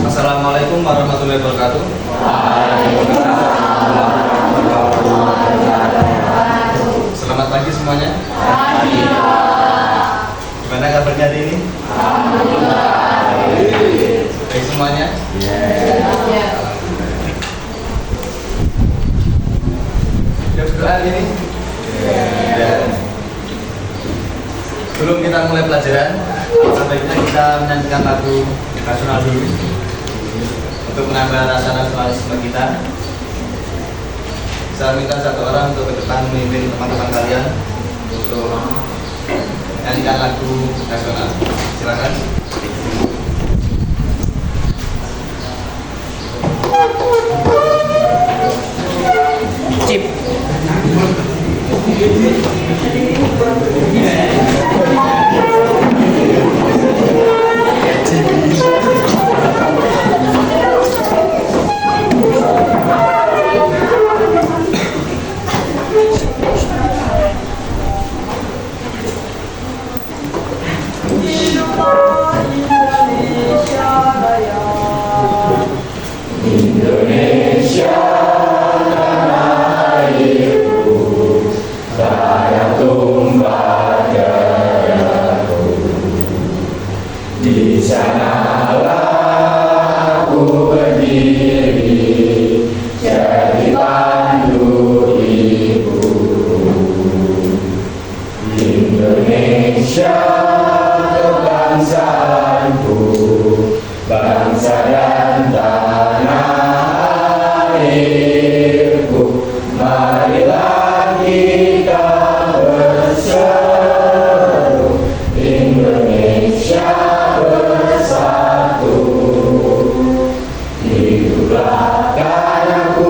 Assalamualaikum warahmatullahi wabarakatuh. Selamat pagi semuanya. Gimana kabarnya hari ini? Baik semuanya? Sudah berdoa hari ini? Sebelum kita mulai pelajaran, sebaiknya kita menyanyikan lagu nasional dulu untuk menambah rasa nasionalisme kita. Saya minta satu orang untuk ke depan memimpin teman-teman kalian untuk menyanyikan lagu nasional. Silakan. Cip. Indonesia tanah airku, sayang tumpah darahku. Di sanalah aku berdiri, jadi pandu ibu. Indonesia kebangsaanku, bangsa dan tanah airku. Marilah kita berseru, Indonesia bersatu. Hiduplah tanahku,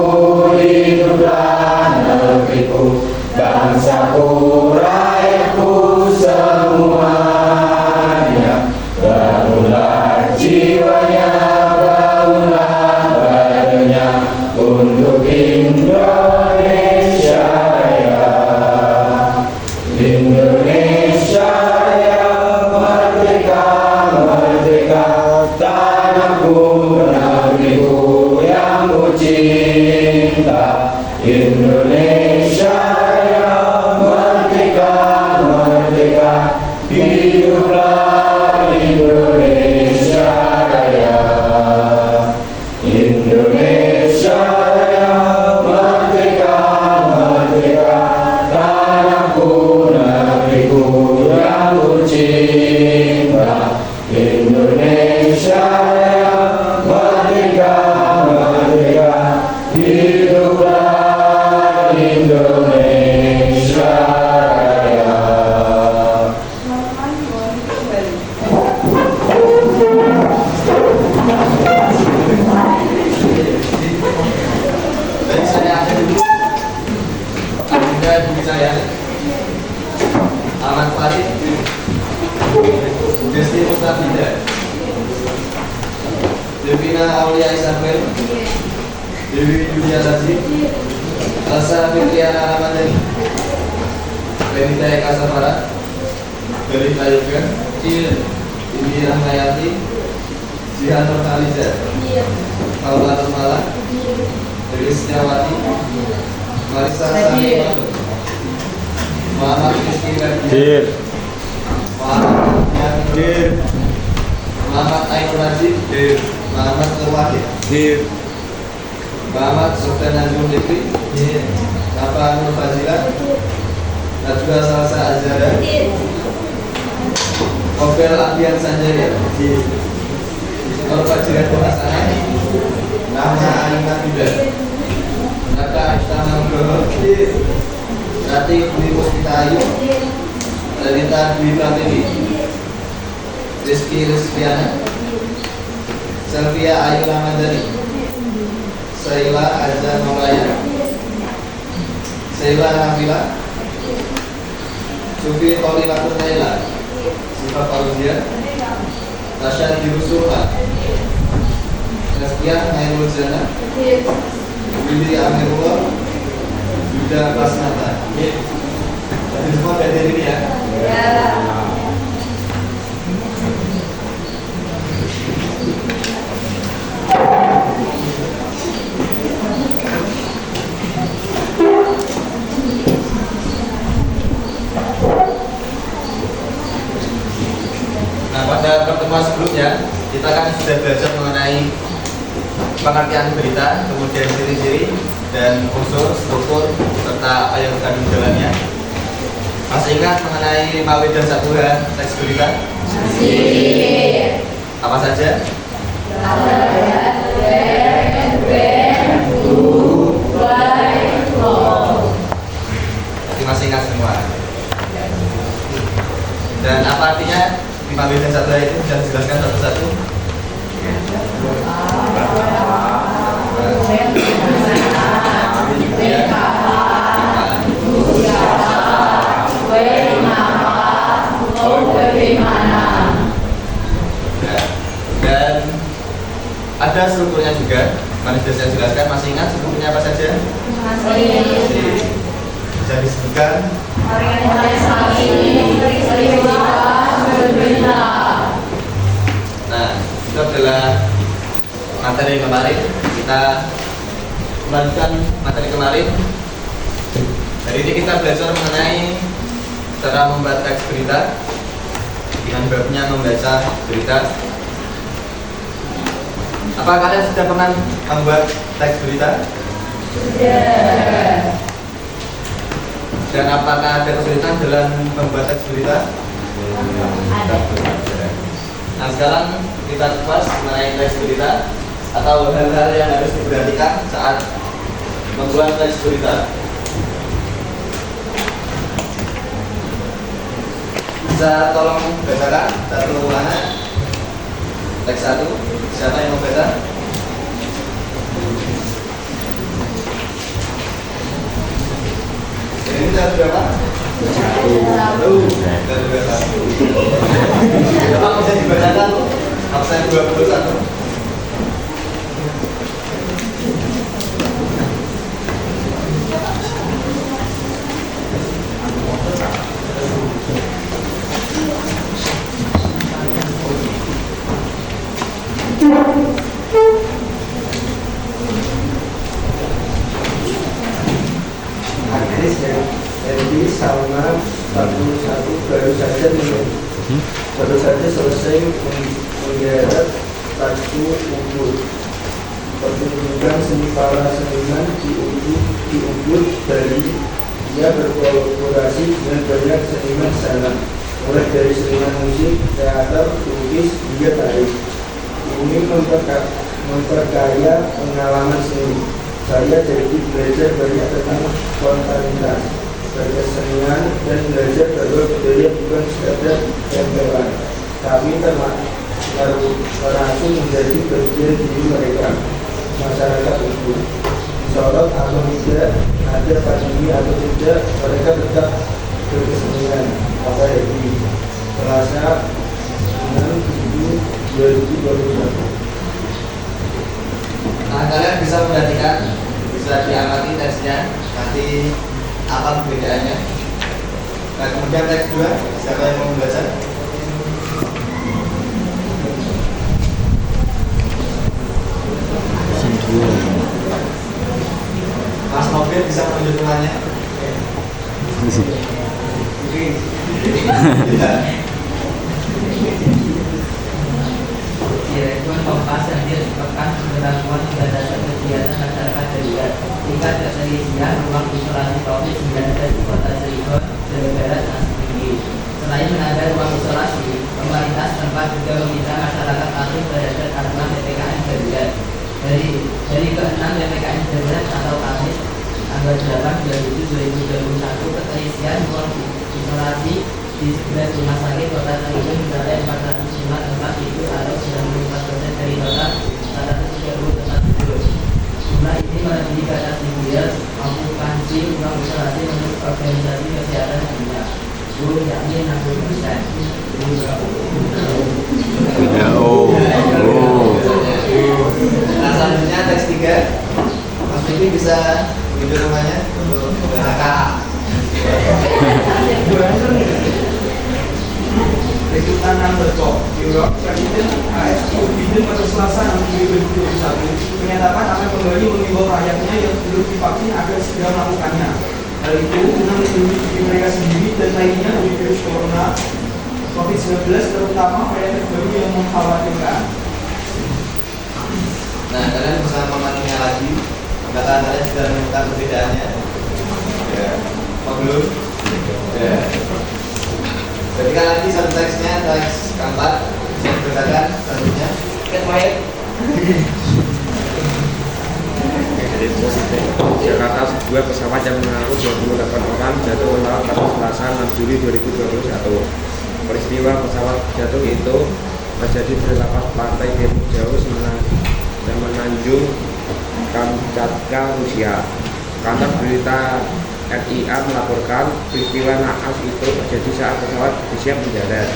hiduplah negeriku, bangsaku, rakyatku semuanya. Bangunlah jiwanya, bangunlah badannya untuk Indonesia Raya. Indonesia Raya, merdeka, merdeka, tanahku, negeriku yang ku cinta. Indonesia Raya, merdeka, merdeka, hiduplah Indonesia Raya. Indonesia Raya, merdeka, merdeka, tanahku, negeriku yang ku cinta. Indonesia Raya, merdeka, merdeka, hiduplah Indonesia Raya. Baik, saya akan dulu. Ada bumi saya. Ahmad Farid, Desti Mustafida, Devina Aulia Isabel, Dewi Yulia Lazim, Elsa Fitriana Ramadhani, Renita Eka Safara, Belita Yoga, Indi Rahmayati, Jihan Nurhaliza, Paula Nurmala, Dewi Setiawati, Marisa Sani, Muhammad Rizky Ferdian, Muhammad Yamin, Muhammad Ainur Najib, Muhammad Nur Wahid, Muhammad Sofyan Najmul Fikri, Nafa Nur Fazila, Najwa Salsa Azhara, Nobel Abian Sanjaya, Nur Fajiran Pemasana, Nama Alimah Yuda, Naka Aishtama Nugroho, Rati Dwi Puspita Ayu, Lalita Dwi Pratiwi, Rizky Rizkiana, Selvia Ayu Ramadhani, Saila Azhar Maulaya, Saila Nafila, Sufi Kholifatul Naila, Sifa Fauzia, Tasha Dirusulha, Sebastian Hairul Jana, Willy Amirullah, Yuda Basnata. Jadi semua dari ini ya. pertemuan sebelumnya kita kan sudah belajar mengenai pengertian berita, kemudian ciri-ciri dan unsur, struktur, serta apa yang terkandung di dalamnya. Masih ingat mengenai mawid dan satuan teks berita? Masih. Apa saja? Jadi masih ingat semua. Dan apa artinya di mawid dan satuan itu? Bisa dijelaskan satu-satu? Dan ada strukturnya juga. Mari sudah saya jelaskan. Masih ingat strukturnya apa saja? Bisa disebutkan. Nah, itu adalah materi kemarin. Kita melanjutkan materi kemarin. Hari ini kita belajar mengenai cara membuat teks berita dengan babnya membaca berita. Apa kalian sudah pernah membuat teks berita? Sudah. Dan apakah ada kesulitan dalam membuat teks berita? Ada. Nah, sekarang kita kupas mengenai teks berita atau hal-hal yang harus diperhatikan saat membuat teks berita. Bisa tolong bacakan satu anak teks 1. Siapa yang mau baca? Ini teks berapa? Satu. Bapak bisa dibacakan absen 21. Hadis dari Salman 41 baru saja selesai menggeret satu ubud. Pertunjukan seni para seniman di ubud dari ia berkolaborasi dengan banyak seniman sana, mulai dari seniman musik, teater, lukis, hingga tari. Ini memperkaya pengalaman seni. Saya jadi belajar banyak tentang spontanitas, berkesenian, dan belajar bahwa budaya bukan sekadar tempelan, tapi merasuk menjadi bagian diri mereka, masyarakat itu. Sorot atau tidak, ada pandemi atau tidak, mereka tetap berkesenian. Apa ini? Selasa 6 2021. Nah, kalian bisa memperhatikan, bisa diamati teksnya, nanti apa perbedaannya. Nah, kemudian teks 2, siapa yang mau membaca? Mas Nobel bisa menunjuk temannya? Direktur Kompas hadir sepekan pemberlakuan pembatasan kegiatan masyarakat darurat tingkat keterisian ruang isolasi COVID-19 di Kota Cirebon, Jawa Barat masih tinggi. Selain menambah ruang isolasi, pemerintah setempat juga meminta masyarakat patuh terhadap aturan PPKM darurat. Dari ke-6 PPKM darurat atau Kamis tanggal 8 Bulan 7 2021, keterisian ruang isolasi di 11 rumah sakit Kota Cirebon mencapai 405 tempat itu atau 94% dari total 130 tempat tidur. Jumlah ini melebihi batas ideal okupansi ruang isolasi menurut Organisasi Kesehatan Dunia, yakni 60%. Nah, selanjutnya teks 3, Mas Vivi bisa menunjuk namanya untuk kakak. Rekrutan Berko, Europe, Presiden ASU Biden pada Selasa 6 Juli 2021 menyatakan akan kembali mengimbau rakyatnya yang belum divaksin agar segera melakukannya. Hal itu guna melindungi diri mereka sendiri dan lainnya dari virus corona COVID-19 11 terutama faedah terbaru yang mengkhawatirkan. Nah, kalian bisa mematinya lagi. Kata kalian sudah menemukan perbedaannya. Ya, apa belum? Ya. Ketika lagi satu teksnya, teks keempat, saya berkatakan selanjutnya. Get quiet. Jadi positif Jakarta sebuah pesawat yang mengangkut 28 orang jatuh laut pada Selasa 6 Juli 2021. Peristiwa pesawat jatuh itu terjadi di lapas pantai timur jauh Semenanjung Kamchatka, Rusia. Kantor berita RIA melaporkan peristiwa naas itu terjadi saat pesawat bersiap mendarat.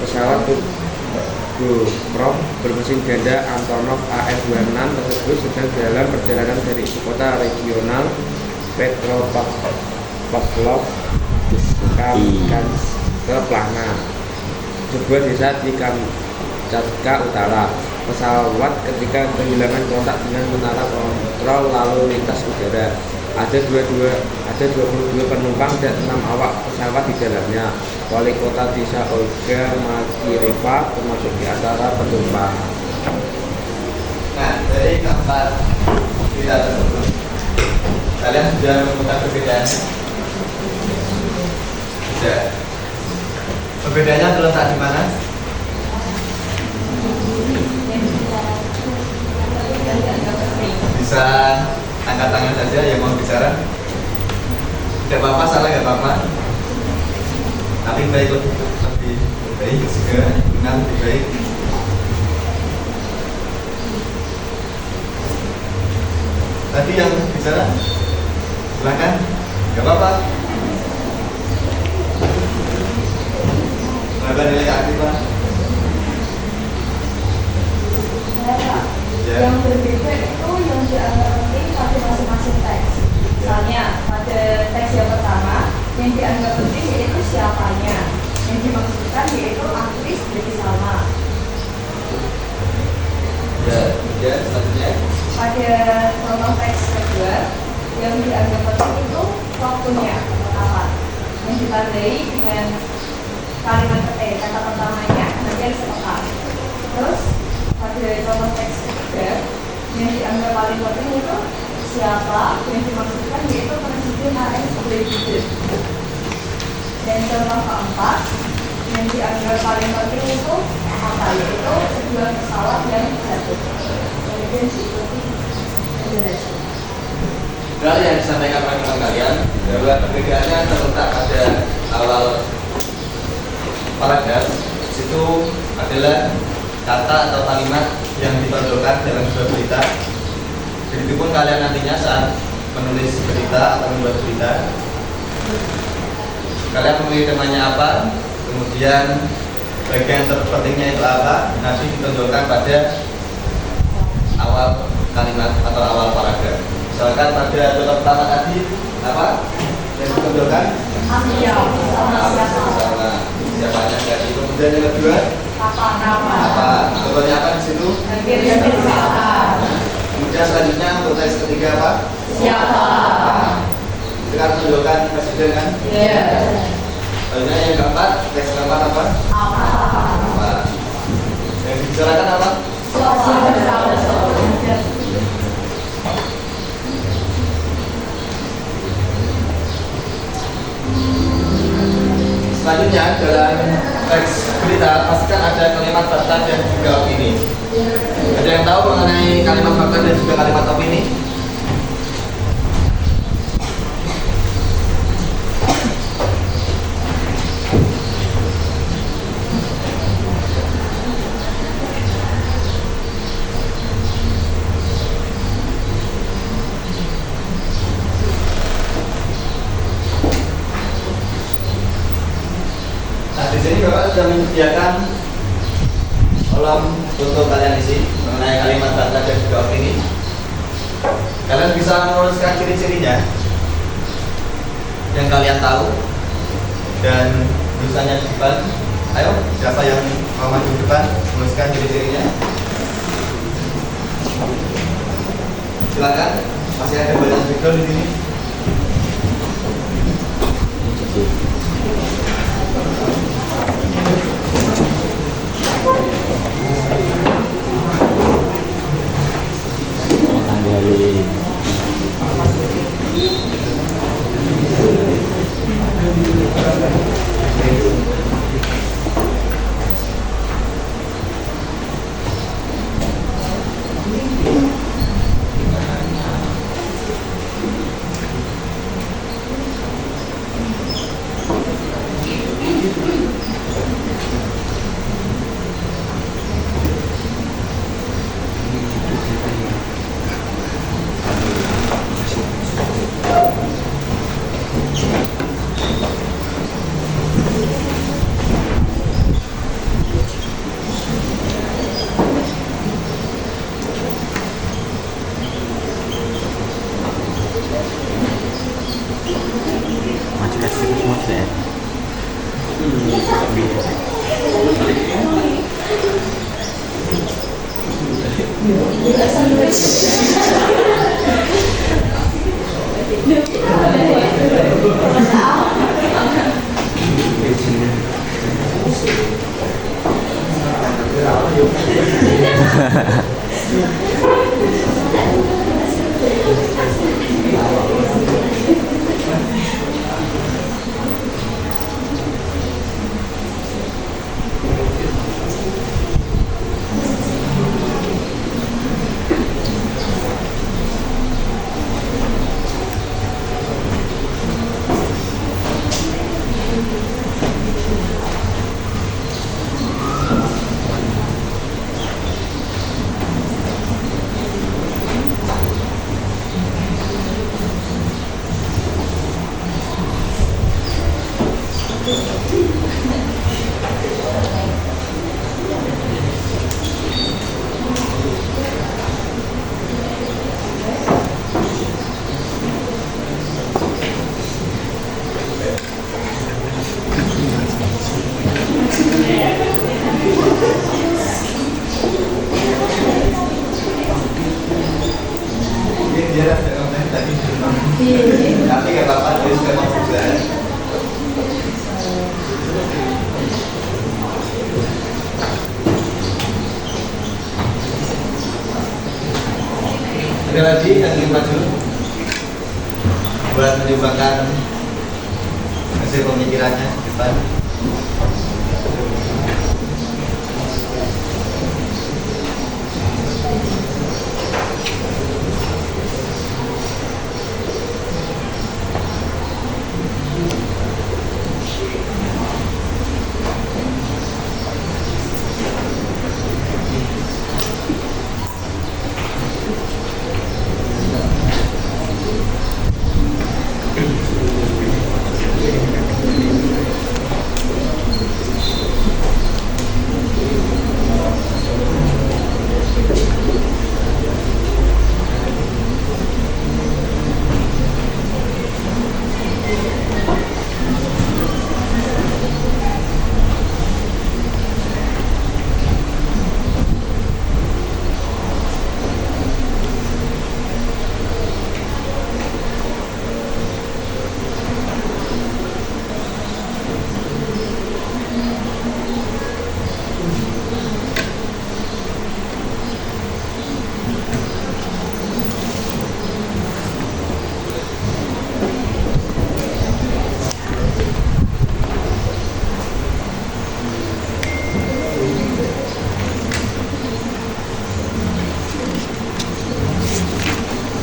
Pesawat Tupolev bermesin ganda Antonov AN-26 tersebut sedang dalam perjalanan dari ibu kota regional Petropavlov ke Plana, sebuah desa di Kamchatka Utara. Pesawat ketika kehilangan kontak dengan menara kontrol lalu lintas udara. Ada 22 penumpang dan 6 awak pesawat di dalamnya. Wali kota desa Olga Makireva termasuk di antara penumpang. Nah, dari keempat kita tersebut, kalian sudah menemukan perbedaannya. Sudah. Perbedaannya terletak di mana? Bisa angkat tangan saja yang mau bicara. Tidak apa-apa, salah nggak apa-apa. Tapi baik lebih baik juga, benar lebih baik. Tadi yang bicara, silakan, nggak apa-apa. Berapa nilai aktif Pak? Ya. Yang berbeda itu yang dianggap penting pada masing-masing teks. Misalnya pada teks yang pertama yang dianggap penting yaitu siapanya, yang dimaksudkan yaitu aktris jadi Salma. Ya, selanjutnya. Pada contoh teks kedua yang dianggap penting itu waktunya kapan, yang ditandai dengan kalimat kata pertamanya nanti ada sepakat. Terus pada contoh teks ketiga yang dianggap paling penting itu siapa, yang dimaksudkan yaitu presiden AS Biden. Dan contoh keempat yang dianggap paling penting itu apa, yaitu sebuah pesawat yang jatuh. Kemudian diikuti penjelasan. Dari yang disampaikan oleh kalian, bahwa perbedaannya terletak pada awal paragraf. Situ adalah kata atau kalimat yang ditonjolkan dalam sebuah berita. Begitupun kalian nantinya saat menulis berita atau membuat berita, kalian memilih temanya apa, kemudian bagian terpentingnya itu apa, nanti ditonjolkan pada awal kalimat atau awal paragraf. Misalkan pada contoh pertama tadi apa yang ditonjolkan? Sama siapanya tadi. Kemudian yang kedua apa? Contohnya apa di situ? Kemudian selanjutnya untuk teks ketiga apa? Siapa? Itu kan menunjukkan presiden kan? Iya. Selanjutnya yang keempat, teks keempat apa? Apa? Yang dibicarakan apa? Selanjutnya dalam teks berita pastikan ada kalimat fakta dan juga opini. Ada yang tahu mengenai kalimat fakta dan juga kalimat opini? Di sini Bapak sudah menyediakan kolom untuk kalian isi mengenai kalimat fakta dan juga opini. Kalian bisa menuliskan ciri-cirinya yang kalian tahu dan tulisannya di depan. Ayo, siapa yang mau maju ke depan menuliskan ciri-cirinya? Silakan. Masih ada banyak speaker di sini. Tapi nggak apa-apa, dia sudah mau juga. Ada lagi yang ingin maju buat menyumbangkan hasil pemikirannya di depan.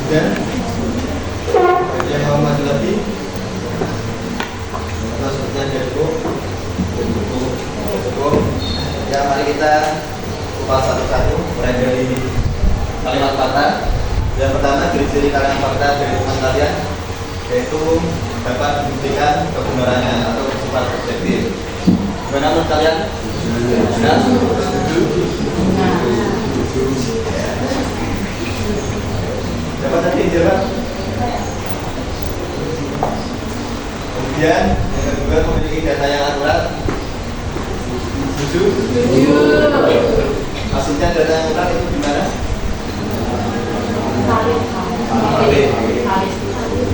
Dan yang mau maju lagi atau sepertinya ada cukup. Ya, mari kita kupas satu-satu mulai dari kalimat fakta. Yang pertama, ciri-ciri kalimat fakta dari teman kalian yaitu dapat membuktikan kebenarannya atau bersifat objektif. Bagaimana menurut kalian? Benar? Setuju? Dapat tadi jawab. Kemudian yang kedua, memiliki data yang akurat. Setuju? Maksudnya data yang akurat itu gimana? Valid.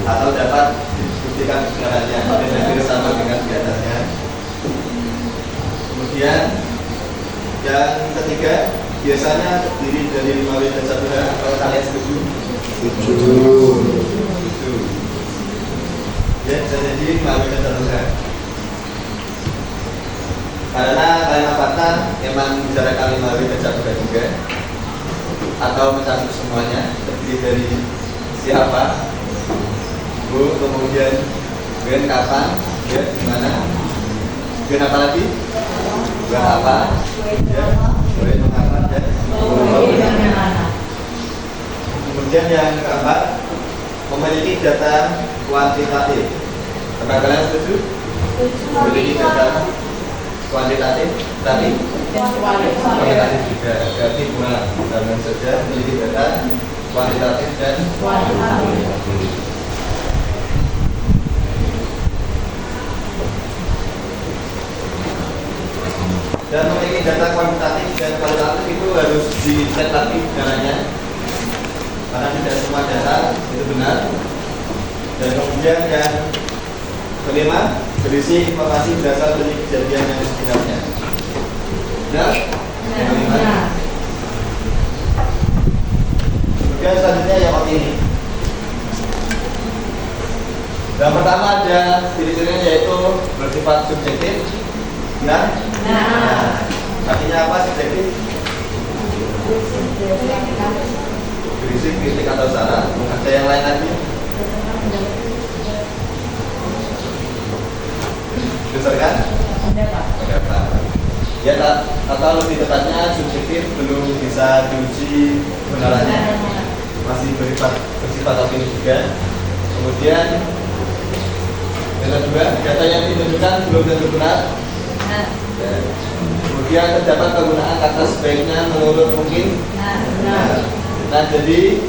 Atau dapat buktikan kebenarannya dan sama dengan di atasnya. Kemudian yang ketiga, biasanya terdiri dari 5 W dan 1 H. Kalau kalian setuju? Setuju. Ya, bisa jadi 5 W dan 1 H. Karena kalimat fakta memang bicarakan 5 W dan 1 H juga, atau mencakup semuanya, terdiri dari siapa, bu, kemudian dengan kapan, ya, gimana, dengan apa lagi, bukan apa, ya, boleh mengapa, dan kemudian yang keempat, memiliki data kuantitatif. Apakah kalian setuju? Memiliki data kuantitatif, tapi kualitatif juga. Berarti dua dengan saja memiliki data kuantitatif dan kualitatif. dan memiliki data kuantitatif dan kualitatif itu harus dicek lagi caranya, karena tidak semua data itu benar. Dan kemudian yang kelima, berisi informasi berasal dari kejadian yang sebenarnya. Benar? Yang kelima. Kemudian selanjutnya yang opini. Yang pertama ada ciri-cirinya yaitu bersifat subjektif. Benar? Nah, artinya apa subjektif? Berisi kritik atau saran. Ada yang lain lagi? Berdasarkan pendapat. Ya, atau lebih tepatnya subjektif, belum bisa diuji kebenarannya, masih bersifat opini juga. Kemudian yang kedua, data yang ditunjukkan belum tentu benar. Kemudian terdapat penggunaan kata sebaiknya menurut mungkin. Nah, jadi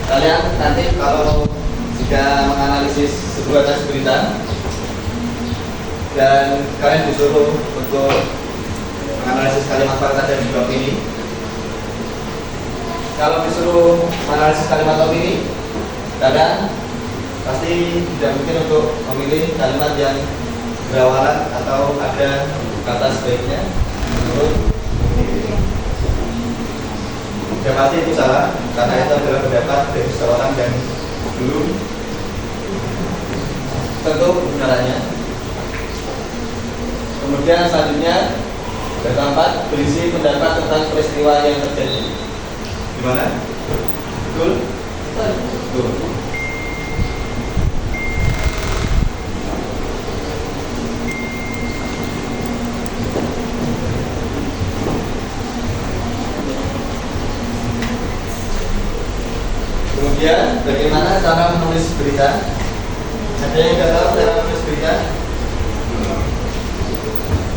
kalian nanti kalau jika menganalisis sebuah teks berita dan kalian disuruh untuk menganalisis kalimat fakta dan juga opini, kalau disuruh menganalisis kalimat opini, kadang pasti tidak mungkin untuk memilih kalimat yang berawalan atau ada kata sebaiknya menurut. Ya pasti itu salah, karena itu adalah pendapat dari seseorang yang belum tentu kebenarannya. Kemudian selanjutnya data 4, berisi pendapat tentang peristiwa yang terjadi. Gimana? Betul? Betul. Kemudian bagaimana cara menulis berita? Ada yang tidak tahu cara menulis berita?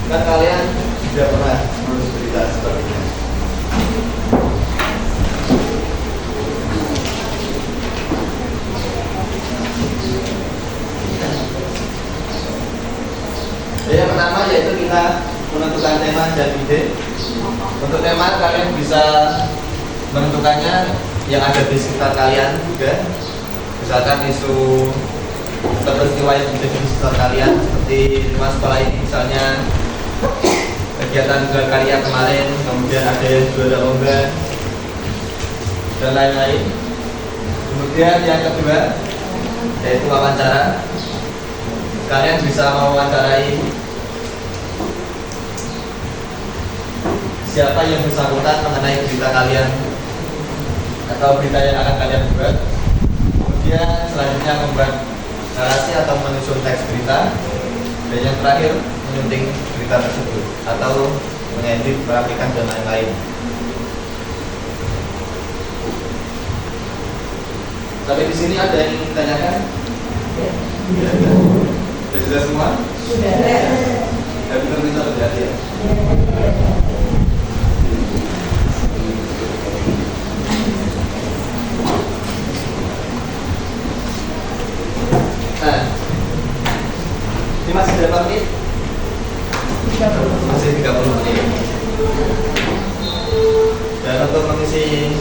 Kan kalian sudah pernah menulis berita sebelumnya. Yang pertama yaitu kita menentukan tema dan ide. Untuk tema kalian bisa menentukannya yang ada di sekitar kalian juga. Misalkan isu atau peristiwa yang terjadi di sekitar kalian, seperti lingkungan sekolah ini misalnya kegiatan gelar karya kemarin, kemudian ada yang juara lomba dan lain-lain. Kemudian yang kedua yaitu wawancara. Kalian bisa mewawancarai siapa yang bersangkutan mengenai berita kalian atau berita yang akan kalian buat. Kemudian selanjutnya membuat narasi atau menyusun teks berita, dan yang terakhir menyunting berita tersebut atau mengedit, merapikan dan lain-lain. Tapi di sini ada yang ingin ditanyakan? Ya. Sudah jelas semua? Sudah. Ya, kita berhati ya. Nah, ini masih berapa menit? 30. Masih 30 menit. Dan untuk mengisi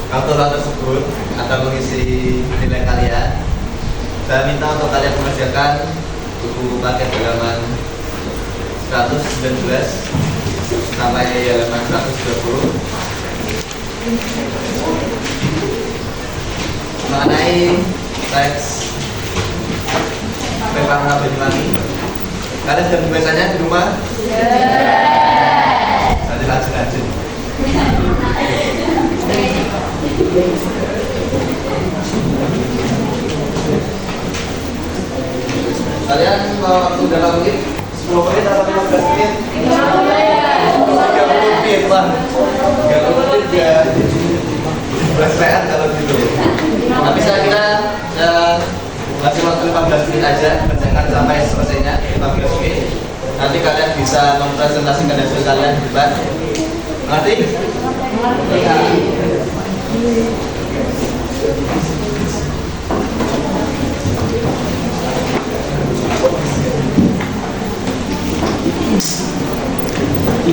kalkulator tersebut atau mengisi nilai kalian, saya minta untuk kalian mengerjakan buku paket halaman 119 sampai halaman 120 mengenai teks Pembangunan Banyuwangi. Kalian sudah membacanya di rumah? Saya rajin-rajin. Kalian mau waktu berapa menit? 10 menit atau 15 menit? 30 menit, Pak. 30 menit ya berserean kalau gitu. Tapi saya kira masih waktu 15 menit aja, kerjakan sampai selesainya 15 menit. Nanti kalian bisa mempresentasikan hasil kalian di depan. Ngerti?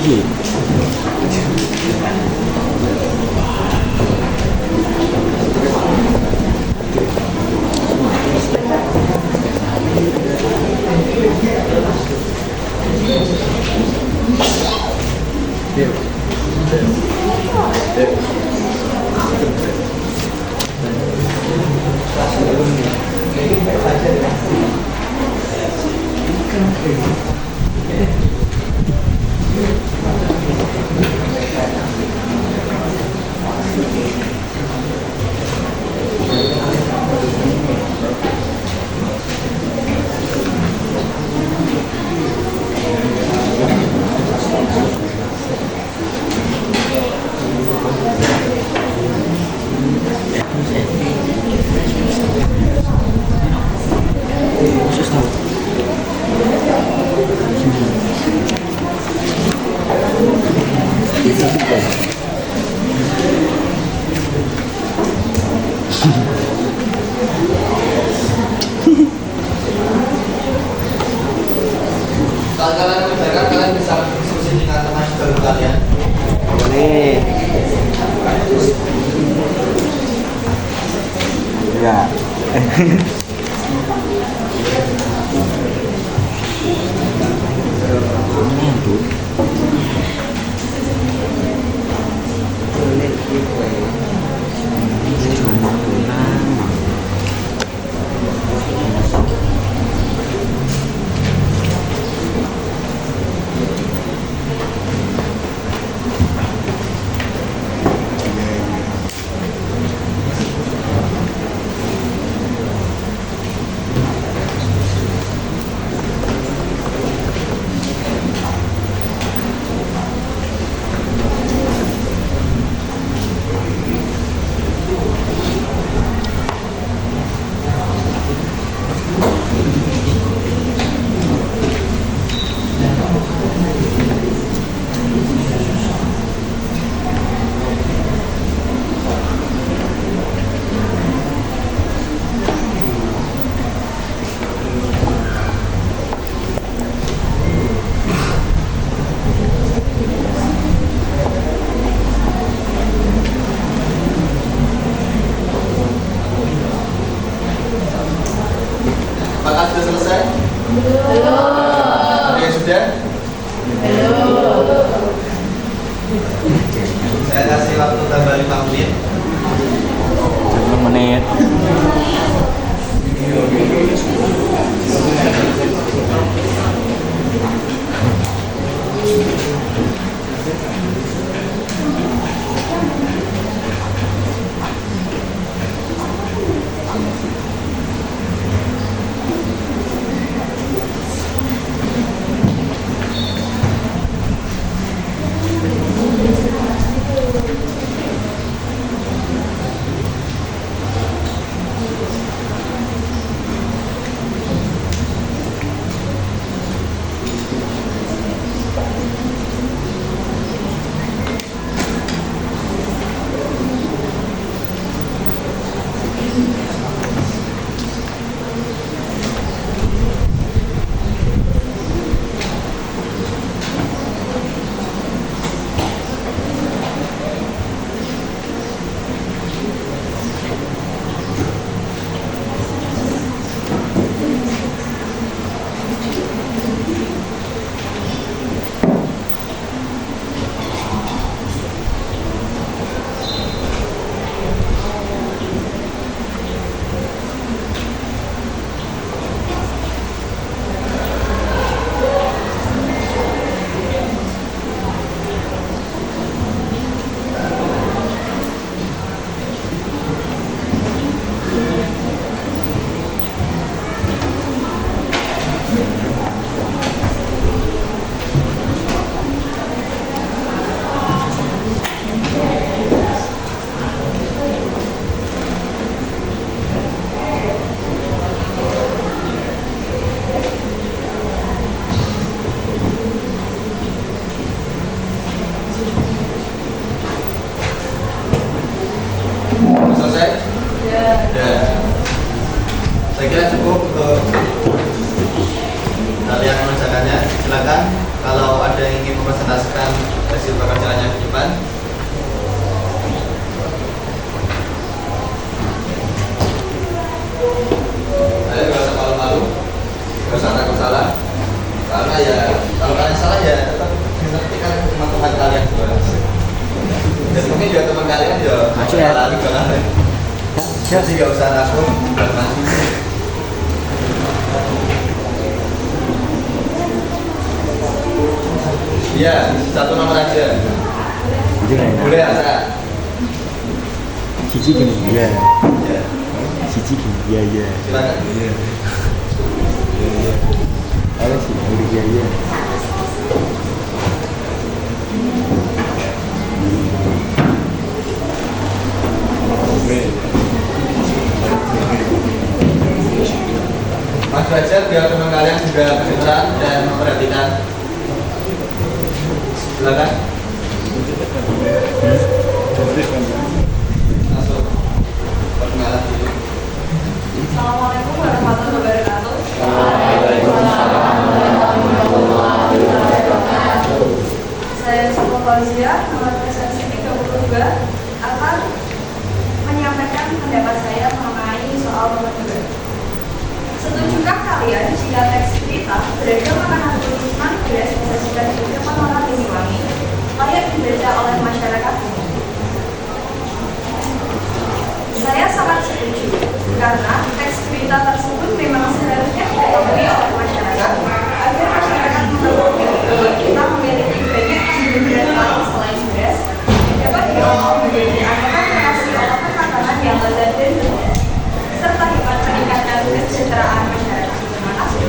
iki. Saat kalian mengerjakan, kalian bisa berdiskusi dengan teman baru kalian. Boleh. Ya. Apakah sudah selesai? Belum. Ada yang sudah? Belum. Saya kasih waktu tambah 5 menit. 5 menit. mengerjakannya. Silakan kalau ada yang ingin mempresentasikan hasil pekerjaannya di depan. Ayo, gak usah malu-malu, gak usah takut salah. Karena ya kalau kalian salah ya tetap mengertikan teman-teman kalian juga. Dan mungkin juga teman kalian ya salah juga lah. Jadi gak usah takut dan maju. Iya, satu nomor aja. Boleh Asa? Cici gini, iya. Ya, Cici gini, iya iya. silakan. Ada sih, udah iya iya. Maju aja biar teman kalian juga kedengeran dan memperhatikan. Silakan. Masuk. Perkenalan dulu. Assalamualaikum warahmatullahi wabarakatuh. Saya Sopo Fauzia, nomor presensi 32, akan menyampaikan pendapat saya mengenai soal nomor 2. Setujukah kalian jika teks berita beragam makanan tulisan direalisasikan di depan mata Banyuwangi layak dibaca oleh masyarakat umum? Saya sangat setuju, karena teks berita tersebut memang seharusnya diketahui oleh masyarakat agar masyarakat mengetahui bahwa kita memiliki banyak sumber lain selain beras yang dapat diolah menjadi aneka kreasi olahan makanan yang lezat dan bergizi, serta dapat meningkatkan kesejahteraan masyarakat. Terima kasih.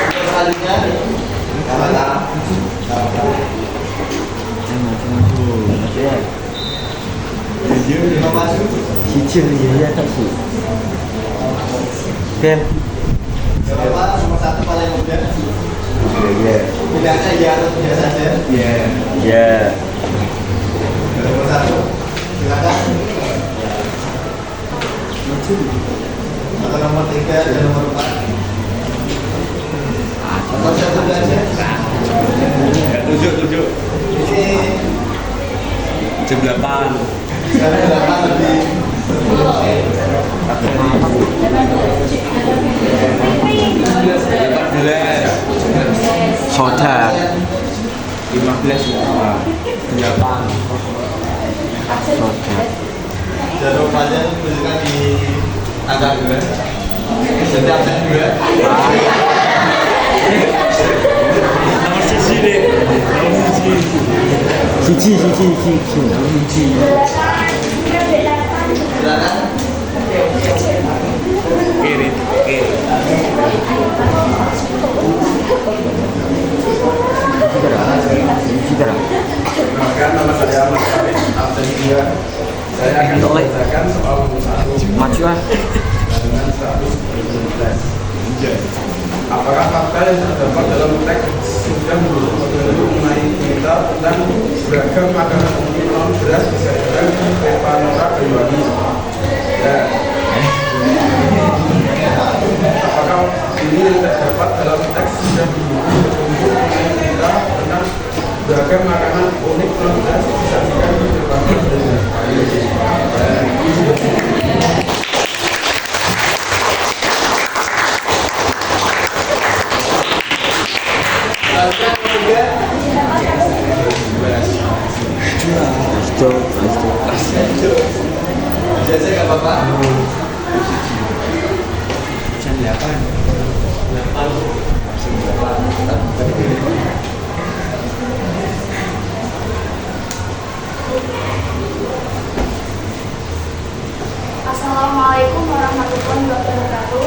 Untuk selanjutnya, sahabat. Lima maju. Cici iya iya tak sih. Ken. Gak apa-apa, nomor 1 paling muda. Iya iya. Pilih aja iya atau tidak saja. Iya. Iya. Nomor 1. Silakan. Atau nomor 3 dan nomor 4. Atau satu aja. Tujuh. Ini Jam 8. sekarang 8 lebih 10. Soda. 15 ya. 8. Soda. Jarum aja tunjukkan di angka 2. Jadi absen 2. Nomor sisi deh. Cici. Silakan. Kiri. Cici. Perkenalkan, nama saya Ahmad Farid, absen 2. Saya akan membacakan soal nomor 1 Maju ah. dengan 119. Apakah fakta yang terdapat dalam teks sudah mengenai berita tentang beragam makanan umum non beras di daerah Pepanora Banyuwangi? Ya. Apakah ini yang terdapat dalam teks sudah mengenai berita tentang beragam makanan unik non beras disajikan di Pepanora Banyuwangi? Jasa nggak apa-apa. Jam 8. Assalamualaikum warahmatullahi wabarakatuh.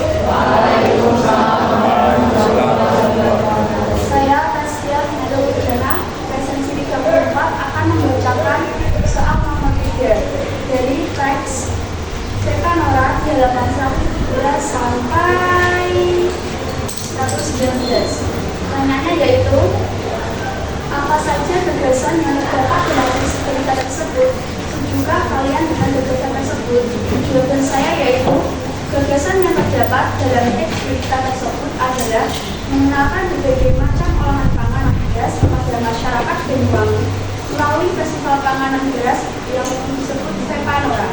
Saya Tasya Nado Udana, presensi 34 akan membacakan soal nomor 3 dari teks Pepanora di halaman 117 sampai 119. Pertanyaannya yaitu, apa saja gagasan yang terdapat dalam teks berita tersebut setujukah kalian dengan gagasan tersebut? Jawaban saya yaitu gagasan yang terdapat dalam teks berita tersebut adalah mengenalkan berbagai macam olahan panganan beras kepada masyarakat Banyuwangi melalui festival panganan beras yang disebut Fepanora.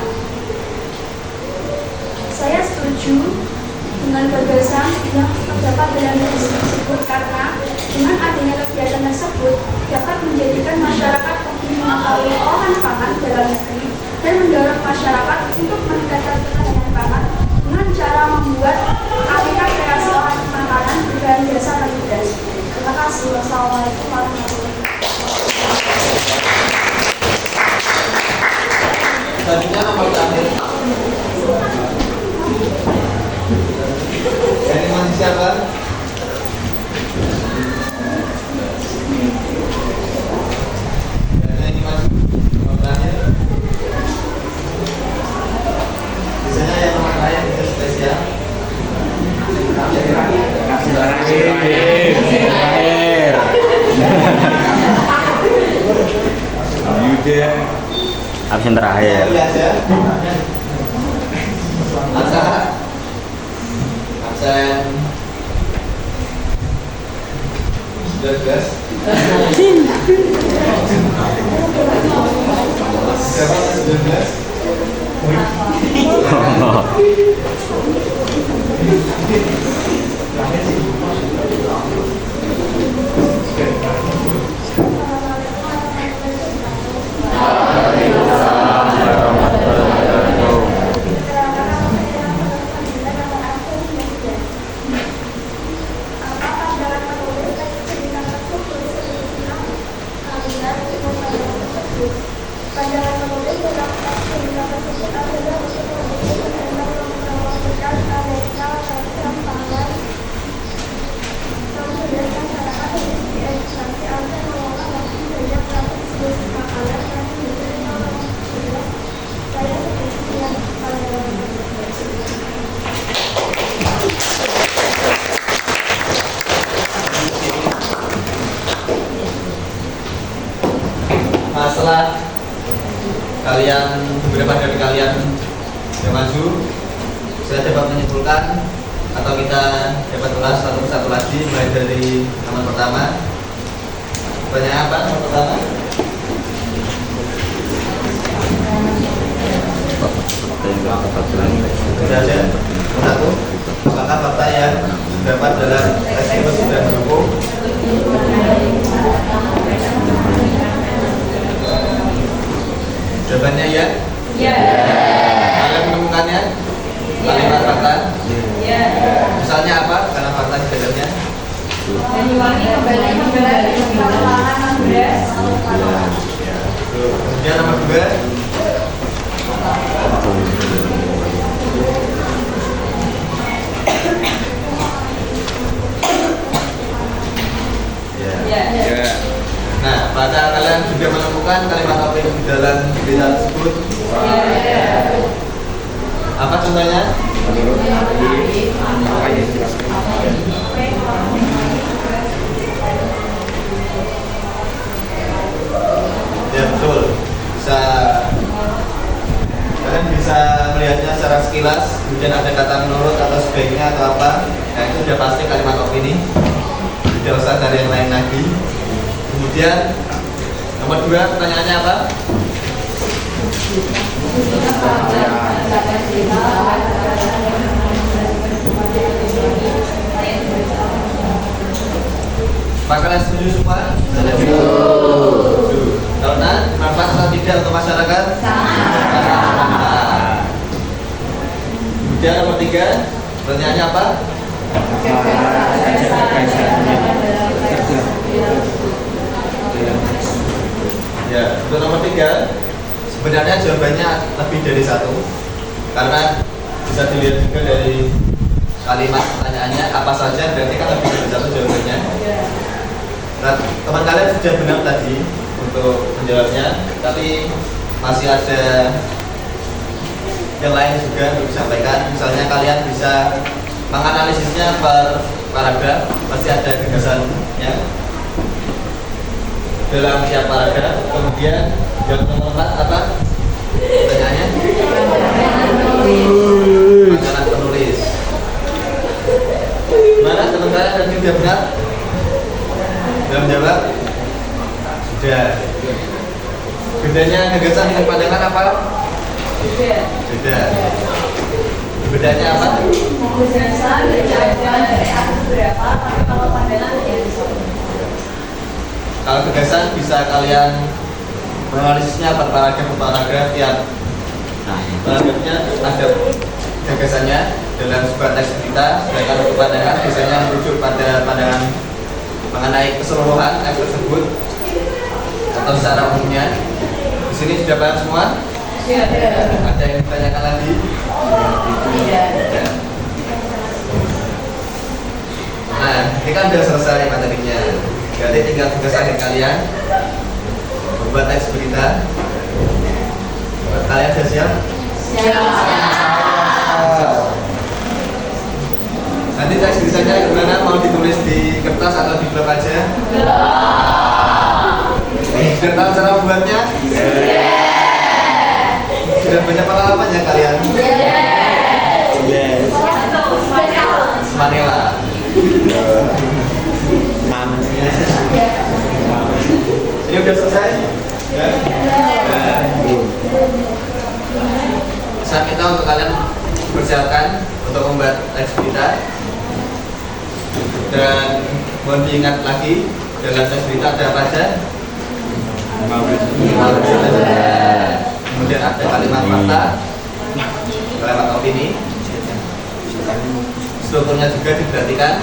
Saya setuju dengan gagasan yang terdapat dalam teks tersebut karena dengan adanya kegiatan tersebut dapat menjadikan masyarakat lebih mengetahui olahan pangan dalam negeri dan mendorong masyarakat untuk meningkatkan ketahanan pangan dengan cara membuat aneka kreasi olahan makanan berbahan dasar beras. Terima kasih. Wassalamualaikum warahmatullahi wabarakatuh. Selanjutnya nomor terakhir. Yang masih siapa? Yang masih nomor terakhir. Biasanya yang nomor terakhir itu spesial. Terakhir. Yuda. Absen terakhir. Lihat ya. Absen. Absen. 19. Siapa 19? Pandangan penulis dalam cerita tersebut adalah untuk membuktikan tentang mempromosikan aneka macam pangan memudahkan masyarakat untuk diedukasi agar mengolah lebih banyak produksi makanan yang diterima oleh masyarakat. Saya setuju dengan pandangan tersebut. Masalah kalian, beberapa dari kalian yang maju, saya dapat menyimpulkan atau kita dapat ulas satu persatu lagi mulai dari nomor pertama. Pertanyaan apa nomor pertama? Sudah ada. Nomor satu, apakah fakta yang terdapat dalam tes itu sudah mendukung? Jawabannya ya? Ya. Kalian menemukannya? Kalimat fakta? Ya. Misalnya apa? Karena fakta di dalamnya? Banyuwangi kembali menggelar festival panganan beras. Kemudian nomor 2. Ya. Nah, apakah kalian juga menemukan kalimat topik di dalam berita tersebut? Ya. Apa contohnya? Menurut apa yang dijelaskan? Ya betul. Kalian bisa melihatnya secara sekilas. Kemudian ada kata menurut atau sebaiknya atau apa. Nah itu sudah pasti kalimat opini. Tidak usah dari yang lain lagi. Kemudian nomor 2, pertanyaannya apa? Apakah kalian setuju semua? Setuju. Karena manfaat atau tidak untuk masyarakat? Sangat. Kemudian nomor 3, pertanyaannya apa? Ya, untuk nomor 3 sebenarnya jawabannya lebih dari 1 karena bisa dilihat juga dari kalimat pertanyaannya apa saja, berarti kan lebih dari 1 jawabannya. Nah, teman kalian sudah benar tadi untuk menjawabnya, tapi masih ada yang lain juga untuk disampaikan. Misalnya kalian bisa menganalisisnya per paragraf, pasti ada gagasannya dalam tiap paragraf. Kemudian yang nomor 4 apa? Makanan penulis. Mana teman-teman dan sudah benar? Sudah menjawab? Sudah. Bedanya gagasan dengan pandangan apa? Beda. Bedanya apa? Gagasan dari ada beberapa, tapi kalau pandangan ya bisa. Kalau gagasan bisa kalian menganalisisnya per paragraf tiap paragrafnya ada gagasannya dalam sebuah teks berita. Sedangkan untuk pandangan biasanya merujuk pada pandangan mengenai keseluruhan teks tersebut atau secara umumnya. Di sini sudah paham semua? Ada yang ditanyakan lagi? Tidak. Nah, ini kan sudah selesai materinya. Jadi tinggal tugas akhir kalian membuat teks berita. Kalian sudah siap? Nanti teks beritanya gimana? Mau ditulis di kertas atau di blog aja? Sudah tahu cara membuatnya? Sudah banyak pengalaman ya kalian? Manila. Ini udah selesai? Ya? Saat kita untuk kalian persiapkan untuk membuat teks berita. Dan mohon diingat lagi dalam teks berita ada apa aja? Kemudian ada kalimat fakta, kalimat opini. Strukturnya juga diperhatikan.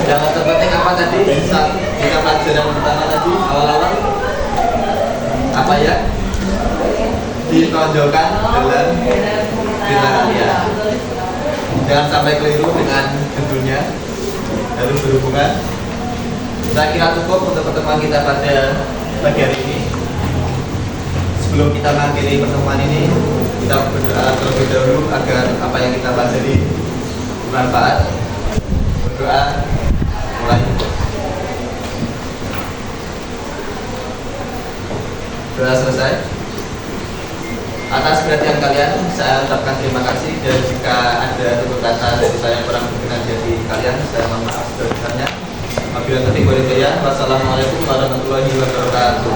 Yang terpenting apa tadi? Saat kita pelajaran pertama tadi awal-awal apa ya? Ditonjolkan dalam berita kalian. Jangan sampai keliru dengan judulnya. Harus berhubungan. Saya kira cukup untuk pertemuan kita pada pagi hari ini. Sebelum kita mengakhiri pertemuan ini, kita berdoa terlebih dahulu agar apa yang kita pelajari bermanfaat. Berdoa mulai. Doa selesai. Atas perhatian kalian, saya ucapkan terima kasih. Dan jika ada tutur kata dari saya yang kurang berkenan di hati kalian, saya mohon maaf sebesar-besarnya. Wassalamualaikum warahmatullahi wabarakatuh.